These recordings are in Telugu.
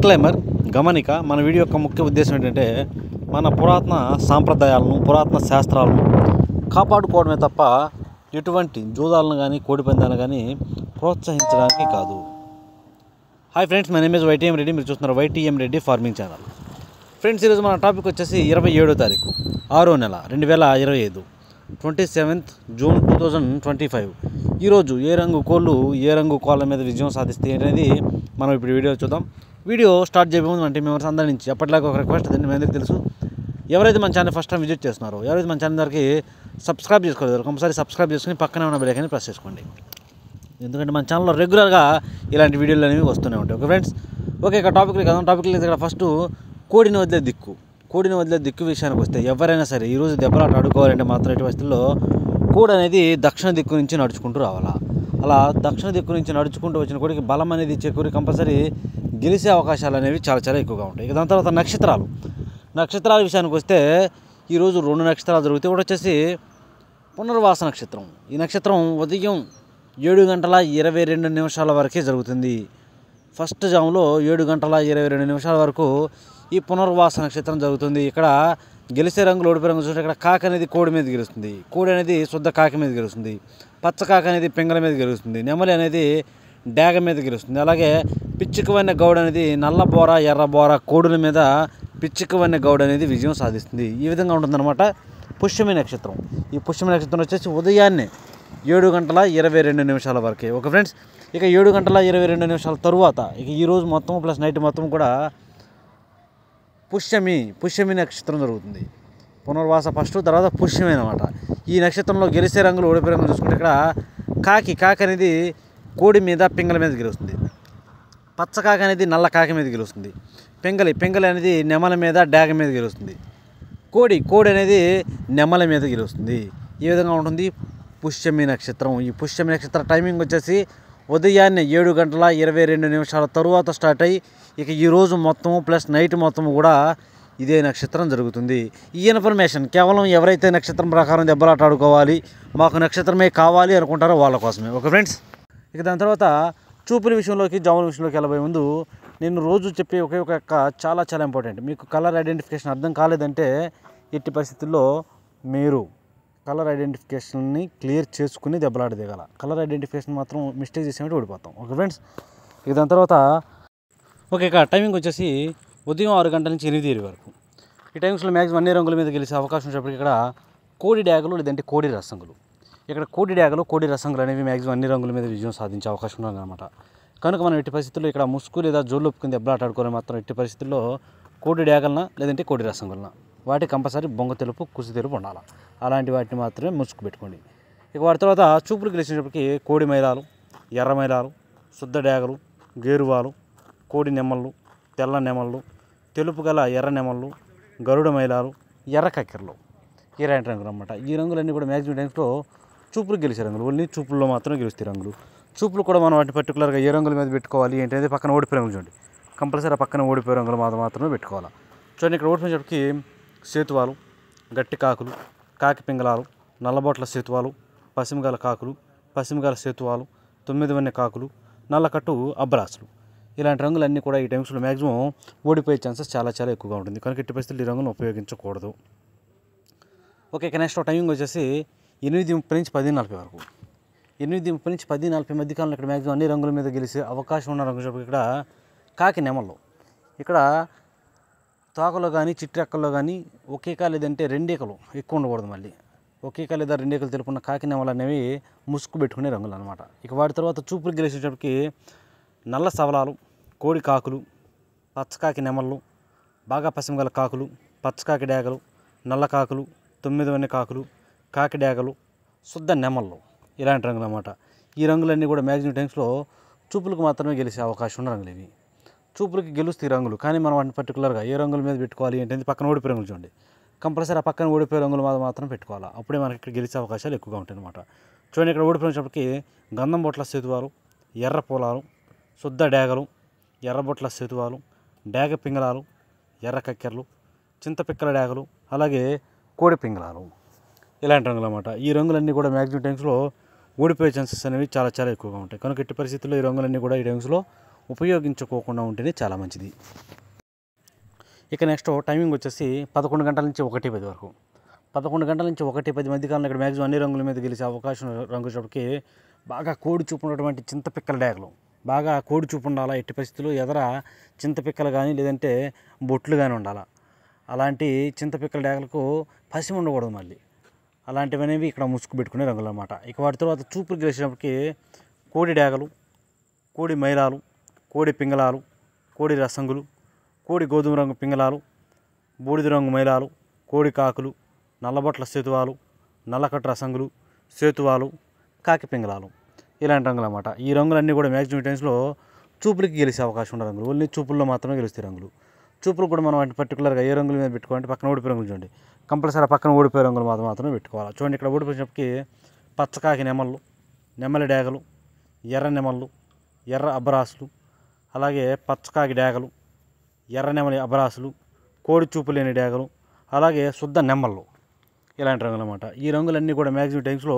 డిస్క్లైమర్ గమనిక మన వీడియో యొక్క ముఖ్య ఉద్దేశం ఏంటంటే మన పురాతన సాంప్రదాయాలను పురాతన శాస్త్రాలను కాపాడుకోవడమే తప్ప ఎటువంటి జూదాలను కానీ కోడిపందాలను కానీ ప్రోత్సహించడానికి కాదు. Hi friends, my name is YTM Reddy. మీరు చూస్తున్నారు YTM Reddy farming channel. Friends, ఈరోజు మన టాపిక్ వచ్చేసి 27వ తారీఖు 6వ నెల 2025 27th June 2025. ఈరోజు ఏ రంగు కోళ్ళ మీద విజయం సాధిస్తాయి అనేది మనం ఇప్పుడు వీడియో చూద్దాం. వీడియో స్టార్ట్ చేయబోతుంది అంటే మేము అందరి నుంచి ఎప్పటిలాగా ఒక రిక్వెస్ట్ అండి. మీ అందరికీ తెలుసు, ఎవరైతే మన ఛానల్ ఫస్ట్ టైం విజిట్ చేస్తున్నారో, ఎవరైతే మన ఛానల్ దగ్గరికి సబ్స్క్రైబ్ చేసుకోలేదు కంపల్సరీ సబ్స్క్రైబ్ చేసుకుని పక్కనే ఉన్న బెల్ ఐకాన్ని ప్రెస్ చేసుకోండి. ఎందుకంటే మన ఛానల్లో రెగ్యులర్గా ఇలాంటి వీడియోలు అనేవి వస్తూనే ఉంటాయి. ఓకే ఫ్రెండ్స్, ఓకే ఇక టాపిక్లు కదా. టాపిక్లు ఇక్కడ ఫస్ట్ కోడిని వదిలే దిక్కు విషయానికి వస్తే, ఎవరైనా సరే ఈరోజు దెబ్బలాట ఆడుకోవాలంటే మాత్రం ఎటువంటి పరిస్థితుల్లో కోడి అనేది దక్షిణ దిక్కు నుంచి నడుచుకుంటూ రావాలా. అలా దక్షిణ దిక్కు నుంచి నడుచుకుంటూ వచ్చిన కోడికి బలం అనేది చేకూరి కంపల్సరీ గెలిచే అవకాశాలు అనేవి చాలా ఎక్కువగా ఉంటాయి. ఇక దాని తర్వాత నక్షత్రాల విషయానికి వస్తే ఈరోజు 2 నక్షత్రాలు జరుగుతాయి. ఒకటి వచ్చేసి పునర్వాస నక్షత్రం. ఈ నక్షత్రం ఉదయం 7:22 వరకే జరుగుతుంది. ఫస్ట్ జాములో 7:22 వరకు ఈ పునర్వాస నక్షత్రం జరుగుతుంది. ఇక్కడ గెలిచే రంగులు ఓడిపోయే రంగులు చూస్తే ఇక్కడ కాకి అనేది కోడి మీద గెలుస్తుంది, కోడి అనేది శుద్ధ కాకి మీద గెలుస్తుంది, పచ్చ కాకి అనేది పింగళ మీద గెలుస్తుంది, నెమలి అనేది డాగ మీద గెలుస్తుంది. అలాగే పిచ్చికవన్నె గౌడ అనేది నల్లబోర ఎర్రబోర కోడుల మీద పిచ్చికవన్నె గౌడ అనేది విజయం సాధిస్తుంది. ఈ విధంగా ఉంటుందన్నమాట పుష్యమి నక్షత్రం. ఈ పుష్యమి నక్షత్రం వచ్చేసి ఉదయాన్నే 7:22 వరకే. ఓకే ఫ్రెండ్స్, ఇక 7:22 తరువాత ఇక ఈరోజు మొత్తం ప్లస్ నైట్ మొత్తం కూడా పుష్యమి నక్షత్రం జరుగుతుంది. పునర్వాస ఫస్ట్, తర్వాత పుష్యమి అనమాట. ఈ నక్షత్రంలో గెలిచే రంగులు ఓడిపోయే రంగులు చూసుకుంటే ఇక్కడ కాకి అనేది కోడి మీద పింగళ మీద గెలుస్తుంది, పచ్చ కాకి అనేది నల్ల కాకి మీద గెలుస్తుంది, పింగళి అనేది నెమల మీద డాగ మీద గెలుస్తుంది, కోడి అనేది నెమల మీద గెలుస్తుంది. ఈ విధంగా ఉంటుంది పుష్యమి నక్షత్రం. ఈ పుష్యమి నక్షత్ర టైమింగ్ వచ్చేసి ఉదయాన్నే 7:22 తరువాత స్టార్ట్ అయ్యి ఇక ఈరోజు మొత్తము ప్లస్ నైట్ మొత్తము కూడా ఇదే నక్షత్రం జరుగుతుంది. ఈ ఇన్ఫర్మేషన్ కేవలం ఎవరైతే నక్షత్రం ప్రకారం దెబ్బలాట ఆడుకోవాలి, మాకు నక్షత్రమే కావాలి అనుకుంటారో వాళ్ళ కోసమే. ఓకే ఫ్రెండ్స్, ఇక దాని తర్వాత చూపుల విషయంలోకి జాముల విషయంలోకి వెళ్ళబోయే ముందు నేను రోజు చెప్పే ఒకే ఒక చాలా ఇంపార్టెంట్. మీకు కలర్ ఐడెంటిఫికేషన్ అర్థం కాలేదంటే ఎట్టి పరిస్థితుల్లో మీరు కలర్ ఐడెంటిఫికేషన్ని క్లియర్ చేసుకుని దెబ్బలాట దిగాల. కలర్ ఐడెంటిఫికేషన్ మాత్రం మిస్టేక్ చేసేమంటే ఓడిపోతాం. ఓకే ఫ్రెండ్స్, ఇక దాని తర్వాత ఇక టైమింగ్ వచ్చేసి ఉదయం 6 గంటల నుంచి 8 వరకు. ఈ టైమ్స్లో మ్యాక్సిమం అన్ని రంగుల మీద గెలిచే అవకాశం ఉన్నప్పటికీ ఇక్కడ కోడి డ్యాగులు లేదంటే కోడి రసంగులు, ఇక్కడ కోడి రసంగులు అనేవి మ్యాక్సిమం అన్ని రంగుల మీద విజయం సాధించే అవకాశం ఉన్నదన్నమాట. కనుక మనం ఎట్టి పరిస్థితుల్లో ఇక్కడ ముసుగు లేదా జోళ్ళు ఒప్పుకుని దెబ్బలాట ఆడుకోవాలి మాత్రం ఎట్టి పరిస్థితుల్లో కోడి డ్యాగలన లేదంటే కోడి రసంగులన వాటి కంపల్సరీ బొంగ తెలుపు కుసి తెలుపు ఉండాలి. అలాంటి వాటిని మాత్రమే ముసుగు పెట్టుకోండి. ఇక వాటి తర్వాత చూపులు గెలిచినప్పటికీ కోడి మైలాలు, ఎర్ర మైలాలు, శుద్ధ డ్యాగలు, గేరువాలు, కోడి నెమళ్ళు, తెల్ల నెమళ్ళు, తెలుపు గల ఎర్ర నెమళ్ళు, గరుడ మైలాలు, ఎర్ర కక్కెరలు, ఇలాంటి రంగులు అన్నమాట. ఈ రంగులన్నీ కూడా మ్యాక్సిమం టైమ్స్లో చూపులు గెలిచే రంగులు. ఓన్లీ చూపుల్లో మాత్రమే గెలుస్తాయి రంగులు. చూపులు కూడా మనం వాటిని పర్టికులర్గా ఏ రంగుల మీద పెట్టుకోవాలి ఏంటనేది పక్కన ఓడిపోయే రంగులు చూడండి. కంపల్సరీ ఆ పక్కన ఓడిపోయే రంగులు మాత్రమే పెట్టుకోవాలి. చూడండి, ఇక్కడ ఓడిపోయినప్పటికీ సేతువాలు, గట్టి కాకులు, కాకి పింగళాలు, నల్లబొట్ల సేతువాలు, పసిమిగల కాకులు, పసిమిగల సేతువాలు, 9 వన్నె కాకులు, నల్లకట్టు అబ్బరాసులు, ఇలాంటి రంగులన్నీ కూడా ఈ టైమ్స్లో మ్యాక్సిమం ఓడిపోయే ఛాన్సెస్ చాలా ఎక్కువగా ఉంటుంది. కనుక ఎట్టి పరిస్థితులు ఈ రంగులను ఉపయోగించకూడదు. ఓకే, ఇక నెక్స్ట్ టైమింగ్ వచ్చేసి 8:30 నుంచి 10:40 వరకు. 8:30 నుంచి 10:40 మధ్యకాలంలో ఇక్కడ మ్యాక్సిమం అన్ని రంగుల మీద గెలిచే అవకాశం ఉన్న రంగు చెప్పి ఇక్కడ కాకి నెమళ్ళు. ఇక్కడ తోకలో కానీ చిట్రెక్కల్లో కానీ ఒకే కా లేదంటే 2 ఈకలు ఎక్కువ ఉండకూడదు. మళ్ళీ ఒకే కా లేదా 2 ఈకలు తెలుపున్న కాకి నెమలు అనేవి ముసుగు పెట్టుకునే రంగులు అనమాట. ఇక వాటి తర్వాత చూపులు గెలిచేటప్పటికి నల్ల సవలాలు, కోడి కాకులు, పచ్చకాకి నెమళ్ళు, బాగా పసిమిగల కాకులు, పచ్చకాకి డ్యాగలు, నల్ల కాకులు, 9 వన్నె కాకులు, కాకి డ్యాగలు, శుద్ధ నెమళ్ళు, ఇలాంటి రంగులు అన్నమాట. ఈ రంగులన్నీ కూడా మ్యాక్సిమం టైమ్స్లో చూపులకు మాత్రమే గెలిచే అవకాశం ఉన్న రంగులు ఇవి. చూపులకి గెలుస్తాయి రంగులు, కానీ మనం వాటిని పర్టికులర్గా ఏ రంగుల మీద పెట్టుకోవాలి ఏంటంటే పక్కన ఓడిపోయే రంగులు చూడండి. కంపల్సరీ ఆ పక్కన ఓడిపోయే రంగులు మాత్రం పెట్టుకోవాలి. అప్పుడే మనకి ఇక్కడ గెలిచే అవకాశాలు ఎక్కువగా ఉంటాయి అనమాట. చూడండి, ఇక్కడ ఓడిపోయినప్పటికీ గంధం బొట్ల సేతువాలు, ఎర్ర పొలాలు, శుద్ధ డ్యాగలు, ఎర్ర బొట్ల సేతువాలు, డ్యాగ పింగళాలు, ఎర్ర కక్కెరలు, చింతపిక్కల డ్యాగలు, అలాగే కోడి పింగళాలు, ఇలాంటి రంగులు అన్నమాట. ఈ రంగులన్నీ కూడా మ్యాక్సిమం టైమ్స్లో ఓడిపోయే ఛాన్సెస్ అనేవి చాలా ఎక్కువగా ఉంటాయి. కనుక ఎట్టి పరిస్థితుల్లో ఈ రంగులన్నీ కూడా ఈ టైమ్స్లో ఉపయోగించుకోకుండా ఉంటేనే చాలా మంచిది. ఇక నెక్స్ట్ టైమింగ్ వచ్చేసి 11 గంటల నుంచి 1:10 వరకు. 11 గంటల నుంచి 1:10 మధ్య కాలంలో ఇక్కడ మ్యాక్సిమం అన్ని రంగుల మీద గెలిచే అవకాశం రంగు వచ్చేటప్పటికి బాగా కోడి చూపు ఉన్నటువంటి చింతపిక్కల డేగలు, బాగా కోడి చూపు ఉండాలా. ఎట్టి పరిస్థితుల్లో ఎదర చింతపిక్కలు కానీ లేదంటే బొట్లు కానీ ఉండాలా. అలాంటి చింతపిక్కల డేగలకు పసిమి ఉండకూడదు. మళ్ళీ అలాంటివి అనేవి ఇక్కడ ముసుగు పెట్టుకునే రంగులు అన్నమాట. ఇక వాటి తర్వాత చూపులు గెలిచినప్పటికీ కోడి డేగలు, కోడి మైలాలు, కోడి పింగళాలు, కోడి రసంగులు, కోడి గోధుమ రంగు పింగళాలు, బూడిద రంగు మైలాలు, కోడి కాకులు, నల్లబొట్ల సేతువాలు, నల్లకట్టు రసంగులు, సేతువాలు, కాకి పింగళాలు ఇలాంటి రంగులు అన్నమాట. ఈ రంగులన్నీ కూడా మ్యాక్సిమం టైమ్స్లో చూపులకి గెలిచే అవకాశం ఉన్న రంగులు. ఓన్లీ చూపుల్లో మాత్రమే గెలుస్తాయి రంగులు. చూపులు కూడా మనం వాటి పర్టికులర్గా ఏ రంగుల మీద పెట్టుకోవాలంటే పక్కన ఓడిపోయే రంగులు చూడండి. కంపల్సరీ పక్కన ఓడిపోయే రంగులు మాత్రమే పెట్టుకోవాలి. చూడండి ఇక్కడ ఓడిపోయినప్పటికీ పచ్చకాకి నెమళ్ళు, నెమలి డేగలు, ఎర్ర నెమళ్ళు, ఎర్ర అబ్బరాసులు, అలాగే పచ్చకాకి డేగలు, ఎర్ర నెమలి అబ్బరాసులు, కోడి చూపు లేని డేగలు, అలాగే శుద్ధ నెమ్మళ్ళు ఇలాంటి రంగులు అన్నమాట. ఈ రంగులన్నీ కూడా మ్యాక్సిమం టైమ్స్లో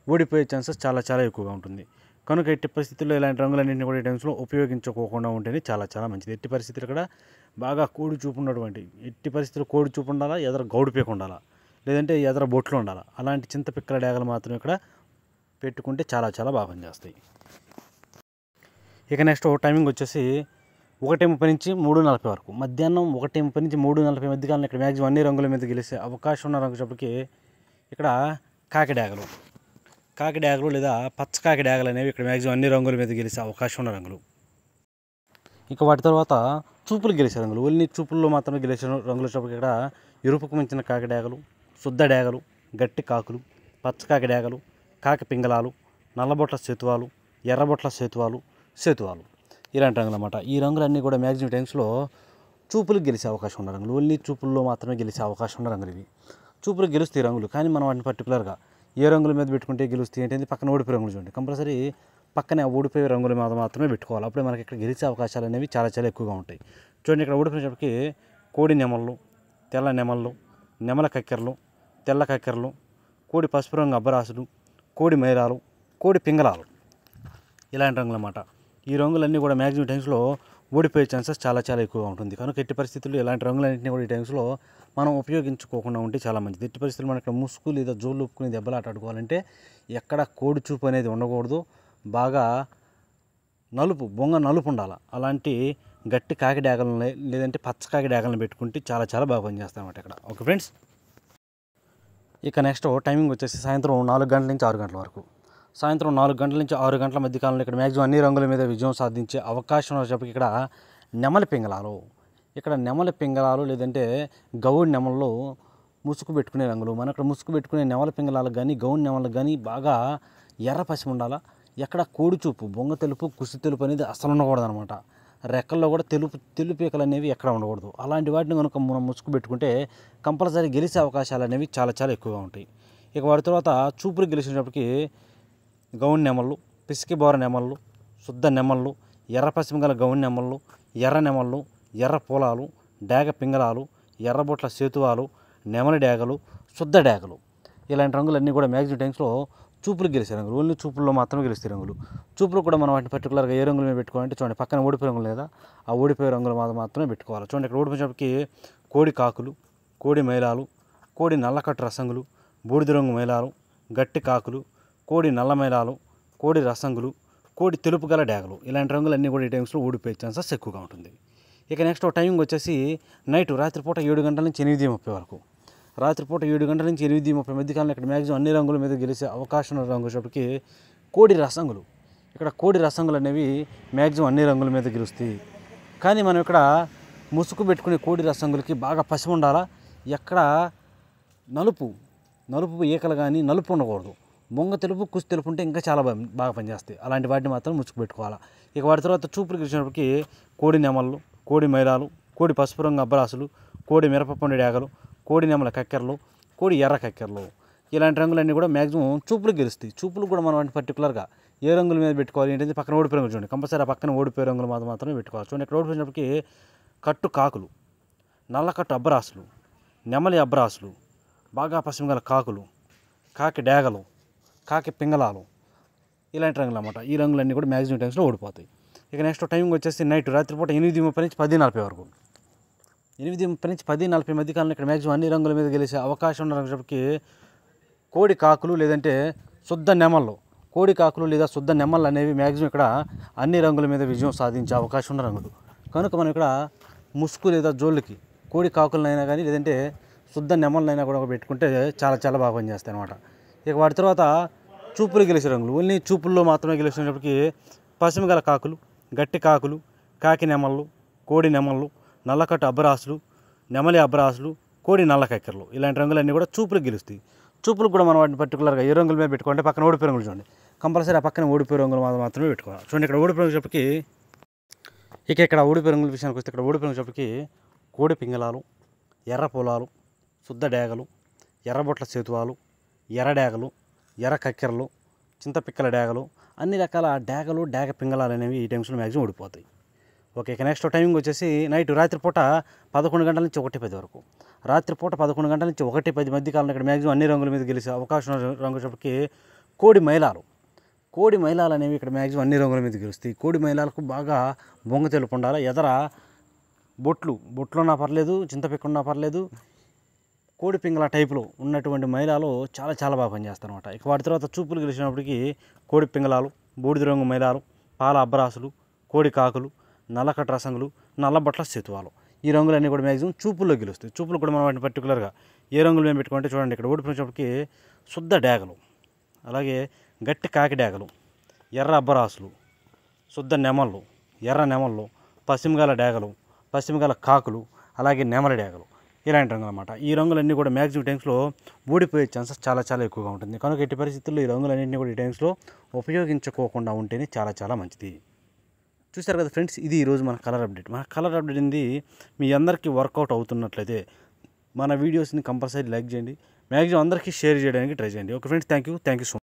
ఓడిపోయే ఛాన్సెస్ చాలా చాలా ఎక్కువగా ఉంటుంది. కనుక ఎట్టి పరిస్థితుల్లో ఇలాంటి రంగులన్నింటినీ కూడా ఈ టైమ్స్లో ఉపయోగించుకోకుండా ఉంటేనే చాలా చాలా మంచిది. ఎట్టి పరిస్థితులు కూడా బాగా కోడి చూపు ఉన్నటువంటి, ఎట్టి పరిస్థితుల్లో కోడి చూపు ఉండాలా, ఎదర గౌడు పీక ఉండాలా, లేదంటే ఎదర బొట్లు ఉండాలా. అలాంటి చింతపిక్కల డేగలు మాత్రం ఇక్కడ పెట్టుకుంటే చాలా చాలా బాగా పనిచేస్తాయి. ఇక నెక్స్ట్ టైమింగ్ వచ్చేసి 1:30 నుంచి 3:40 వరకు. మధ్యాహ్నం 1:30 నుంచి 3:40 మధ్య కాలంలో ఇక్కడ మ్యాక్సిమం అన్ని రంగుల మీద గెలిచే అవకాశం ఉన్న రంగు చెప్పటికి ఇక్కడ కాకి డేగలు లేదా పచ్చకాకి డేగలు అనేవి ఇక్కడ మ్యాక్సిమం అన్ని రంగుల మీద గెలిచే అవకాశం ఉన్న రంగులు. ఇక వాటి తర్వాత చూపులు గెలిచే రంగులు. ఓన్లీ చూపుల్లో మాత్రమే గెలిచే రంగులు వచ్చేటప్పటికి ఇక్కడ ఎరుపుకు మించిన కాకి డేగలు, శుద్ధ డేగలు, గట్టి కాకులు, పచ్చకాకి డేగలు, కాకి పింగళాలు, నల్లబొట్ల సేతువాలు, ఎర్రబొట్ల సేతువాలు ఇలాంటి రంగులు అన్నమాట. ఈ రంగులన్నీ కూడా మ్యాక్సిమం టైమ్స్లో చూపులకు గెలిచే అవకాశం ఉన్న రంగులు. ఓన్లీ చూపుల్లో మాత్రమే గెలిచే అవకాశం ఉన్న రంగులు ఇవి. చూపులకు గెలుస్తాయి రంగులు, కానీ మనం వాటిని పర్టికులర్గా ఏ రంగుల మీద పెట్టుకుంటే గెలుస్తాయి ఏంటంటే పక్కన ఓడిపోయే రంగులు చూడండి. కంపల్సరీ పక్కనే ఓడిపోయే రంగుల మీద మాత్రమే పెట్టుకోవాలి. అప్పుడే మనకి ఇక్కడ గెలిచే అవకాశాలు అనేవి చాలా చాలా ఎక్కువగా ఉంటాయి. చూడండి ఇక్కడ ఓడిపోయినప్పటికీ కోడి నెమళ్ళు, తెల్ల నెమళ్ళు, నెమల కక్కెరలు, తెల్ల కక్కెరలు, కోడి పసుపు రంగు అబ్బరాసులు, కోడి మైరాలు, కోడి పింగళాలు ఇలాంటి రంగులు అన్నమాట. ఈ రంగులన్నీ కూడా మ్యాక్సిమం టైమ్స్లో ఓడిపోయే ఛాన్సెస్ చాలా చాలా ఎక్కువగా ఉంటుంది. కనుక ఎట్టి పరిస్థితుల్లో ఇలాంటి రంగులన్నింటినీ కూడా ఈ టైమ్స్లో మనం ఉపయోగించుకోకుండా ఉంటే చాలా మంచిది. ఎట్టి పరిస్థితుల్లో మనకి ముసుగు లేదా జోళ్ళు ఒప్పుకుని దెబ్బలాట ఆడుకోవాలంటే ఎక్కడ కోడి చూపు అనేది ఉండకూడదు. బాగా బొంగ నలుపు ఉండాలి. అలాంటి గట్టి కాకి డేగలని లేదంటే పచ్చ కాకి డేగలను పెట్టుకుంటే చాలా చాలా బాగా పనిచేస్తామన్నమాట ఇక్కడ. Okay friends. ఇక నెక్స్ట్ టైమింగ్ వచ్చేసి సాయంత్రం 4 గంటల నుంచి 6 గంటల వరకు. సాయంత్రం 4 గంటల నుంచి 6 గంటల మధ్య కాలంలో ఇక్కడ మ్యాక్సిమం అన్ని రంగుల మీద విజయం సాధించే అవకాశం వచ్చేప్పటికి ఇక్కడ నెమలి పింగళాలు లేదంటే గౌడి నెమళ్ళు ముసుగు పెట్టుకునే రంగులు. మన ఇక్కడ ముసుగు పెట్టుకునే నెమలి పింగళాలకు కానీ గౌడి నెమలకు కానీ బాగా ఎర్ర పసిమి ఉండాలా. ఎక్కడ కోడి చూపు, బొంగ తెలుపు, కుసి తెలుపు అనేది అసలు ఉండకూడదు అనమాట. రెక్కల్లో కూడా తెలుపీకలు అనేవి ఎక్కడ ఉండకూడదు. అలాంటి వాటిని కనుక మనం ముసుగు పెట్టుకుంటే కంపల్సరీ గెలిచే అవకాశాలు అనేవి చాలా చాలా ఎక్కువగా ఉంటాయి. ఇక వాటి తర్వాత చూపులు గెలిచినప్పటికీ గౌడి నెమళ్ళు, పిసికి బోర నెమళ్ళు, శుద్ధ నెమళ్ళు, ఎర్ర పసిమి గల గౌడి నెమళ్ళు, ఎర్ర నెమళ్ళు, ఎర్ర పూలాలు, డేగ పింగళాలు, ఎర్రబొట్ల సేతువాలు, నెమలి డేగలు, శుద్ధ డేగలు ఇలాంటి రంగులన్నీ కూడా మ్యాక్సిమం టైమ్స్లో చూపులు గెలిచే రంగులు. ఓన్లీ చూపుల్లో మాత్రమే గెలుస్తాయి రంగులు. చూపులు కూడా మనం వాటిని పర్టికులర్గా ఏ రంగుల మీద పెట్టుకోవాలంటే చూడండి పక్కన ఓడిపోయే రంగులు లేదా ఆ ఓడిపోయే రంగులు మాత్రమే పెట్టుకోవాలి. చూడండి ఇక్కడ ఓడిపోయినప్పటికీ కోడి కాకులు, కోడి మైలాలు, కోడి నల్లకట్టు రసంగులు, బూడిద రంగు మైలాలు, గట్టి కాకులు, కోడి నల్ల మైలాలు, కోడి రసంగులు, కోడి తెలుపు గల డేగలు ఇలాంటి రంగులన్నీ కూడా ఈ టైమ్స్లో ఓడిపోయే ఛాన్సెస్ ఎక్కువగా ఉంటుంది. ఇక నెక్స్ట్ టైమింగ్ వచ్చేసి రాత్రిపూట 7 గంటల నుంచి 8:30 వరకు. రాత్రిపూట 7 గంటల నుంచి 8:30 మధ్య కాలంలో ఇక్కడ మ్యాక్సిమం అన్ని రంగుల మీద గెలిచే అవకాశం ఉన్న రంగు వచ్చేప్పటికి కోడి రసంగులు. ఇక్కడ కోడి రసంగులు అనేవి మ్యాక్సిమం అన్ని రంగుల మీద గెలుస్తాయి. కానీ మనం ఇక్కడ ముసుగు పెట్టుకునే కోడి రసంగులకి బాగా పసిమి ఉండాలా. ఎక్కడ నలుపు ఈకలు కానీ నలుపు ఉండకూడదు. బొంగ తెలుపు, కుసి తెలుపు ఉంటే ఇంకా చాలా బాగా పనిచేస్తాయి. అలాంటి వాటిని మాత్రం ముసుగు పెట్టుకోవాలా. ఇక వాటి తర్వాత చూపులు గెలిచినప్పటికీ కోడి నెమళ్ళు, కోడి మైలాలు, కోడి పసుపు రంగు అబ్బరాసులు, కోడి మిరపపండు డేగలు, కోడి నెమల కక్కెరలు, కోడి ఎర్ర కక్కెరలు ఇలాంటి రంగులన్నీ కూడా మ్యాక్సిమం చూపులు గెలుస్తాయి. చూపులు కూడా మనం వాటిని పర్టికులర్గా ఏ రంగుల మీద పెట్టుకోవాలి ఏంటంటే పక్కన ఓడిపోయే రంగులు చూడండి. కంపల్సరీ ఆ పక్కన ఓడిపోయే రంగులు మాత్రమే పెట్టుకోవాలి. చూడండి ఇక్కడ ఓడిపోయినప్పటికీ కట్టు కాకులు, నల్లకట్టు అబ్బరాసులు, నెమలి అబ్బరాసులు, బాగా పసిమి గల కాకులు, కాకి డేగలు, కాకి పింగళాలు ఇలాంటి రంగులు అన్నమాట. ఈ రంగులన్నీ కూడా మ్యాక్సిమం టైమ్స్లో ఓడిపోతాయి. ఇక నెక్స్ట్ టైమింగ్ వచ్చేసి నైట్ రాత్రిపూట 8:30 నుంచి 10:40 వరకు. 8:30 నుంచి 10:40 మధ్య కాలంలో ఇక్కడ మ్యాక్సిమం అన్ని రంగుల మీద గెలిచే అవకాశం ఉన్నప్పటికీ కోడి కాకులు లేదంటే శుద్ధ నెమళ్ళు, కోడి కాకులు లేదా శుద్ధ నెమళ్ళు అనేవి మ్యాక్సిమం ఇక్కడ అన్ని రంగుల మీద విజయం సాధించే అవకాశం ఉన్న రంగులు. కనుక మనం ఇక్కడ ముసుగు లేదా జోళ్ళకి కోడి కాకులనైనా కానీ లేదంటే శుద్ధ నెమళ్ళనైనా కూడా పెట్టుకుంటే చాలా బాగా పనిచేస్తాయి అనమాట. ఇక వాటి తర్వాత చూపులు గెలిచే రంగులు, ఓన్లీ చూపుల్లో మాత్రమే గెలిచినప్పటికీ పశ్చిమగల కాకులు, గట్టి కాకులు, కాకి నెమళ్ళు, కోడి నెమళ్ళు, నల్లకట్టు అబ్బరాసులు, నెమలి అబ్బరాసులు, కోడి నల్ల కక్కెరలు ఇలాంటి రంగులన్నీ కూడా చూపులకు గెలుస్తాయి. చూపులకు కూడా మనం వాటిని పర్టికులర్గా ఏ రంగుల మీద పెట్టుకుంటే పక్కన ఓడిపోయే రంగులు చూడండి, కంపల్సరీ ఆ పక్కన ఓడిపోయే రంగులు మాత్రమే పెట్టుకోవాలి. చూడండి ఇక్కడ ఓడిపోయే రంగులకి ఇక్కడ ఓడిపోయే రంగుల విషయానికి వస్తే ఇక్కడ ఓడిపోయే రంగులకి కోడి పింగళాలు, ఎర్ర పొలాలు, శుద్ధ డేగలు, ఎర్రబొట్ల సేతువాలు, ఎర్ర డేగలు, ఎర్ర కక్కెరలు, చింతపిక్కల డేగలు, అన్ని రకాల డేగలు, డేగ పింగళాలు అనేవి ఈ టైమ్స్లో మ్యాక్సిమం ఓడిపోతాయి. ఓకే, ఇక నెక్స్ట్ టైమింగ్ వచ్చేసి నైట్ రాత్రిపూట 11 గంటల నుంచి 1:10 వరకు. రాత్రిపూట 11 గంటల నుంచి 1:10 మధ్య కాలంలో ఇక్కడ మ్యాక్సిమం అన్ని రంగుల మీద గెలిచే అవకాశం రంగు చెప్పి కోడి మైలాలు. కోడి మైలాలు అనేవి ఇక్కడ మ్యాక్సిమం అన్ని రంగుల మీద గెలుస్తాయి. కోడి మైలాలకు బాగా బొంగ తెలుపు ఉండాలి, ఎదర బొట్లు ఉన్నా పర్లేదు, చింతపిక్క ఉన్నా పర్లేదు, కోడి పింగళ టైపులో ఉన్నటువంటి మైలాలు చాలా బాగా పనిచేస్తాయి అనమాట. ఇక వాటి తర్వాత చూపులు గెలిచినప్పటికీ కోడి పింగళాలు, బూడిద రంగు మైలాలు, పాల అబ్బరాసులు, కోడి కాకులు, నల్లకట్ట రసంగులు, నల్లబట్ల సేతువాలు ఈ రంగులన్నీ కూడా మ్యాక్సిమం చూపుల్లో గెలుస్తాయి. చూపులు కూడా మనం వాటిని పర్టికులర్గా ఏ రంగులు మేము పెట్టుకుంటే చూడండి ఇక్కడ ఓడిపోయినప్పటికీ శుద్ధ డేగలు, అలాగే గట్టి కాకి డేగలు, ఎర్ర అబ్బరాసులు, శుద్ధ నెమళ్ళు, ఎర్ర నెమళ్ళు, పశ్చిమగాల డేగలు, పశ్చిమగాల కాకులు, అలాగే నెమలి డేగలు ఇలాంటి రంగులు అన్నమాట. ఈ రంగులన్నీ కూడా మ్యాక్సిమం టైమ్స్లో ఓడిపోయే ఛాన్సెస్ చాలా ఎక్కువగా ఉంటుంది. కనుక ఎట్టి పరిస్థితుల్లో ఈ రంగులన్నింటినీ కూడా ఈ టైమ్స్లో ఉపయోగించుకోకుండా ఉంటేనే చాలా మంచిది. చూశారు కదా ఫ్రెండ్స్, ఇది ఈరోజు మన కలర్ అప్డేట్. మన కలర్ అప్డేట్ అనేది మీ అందరికీ వర్కౌట్ అవుతున్నట్లయితే మన వీడియోస్ని కంపల్సరీ లైక్ చేయండి, మ్యాక్సిమం అందరికీ షేర్ చేయడానికి ట్రై చేయండి. Okay friends, thank you so much.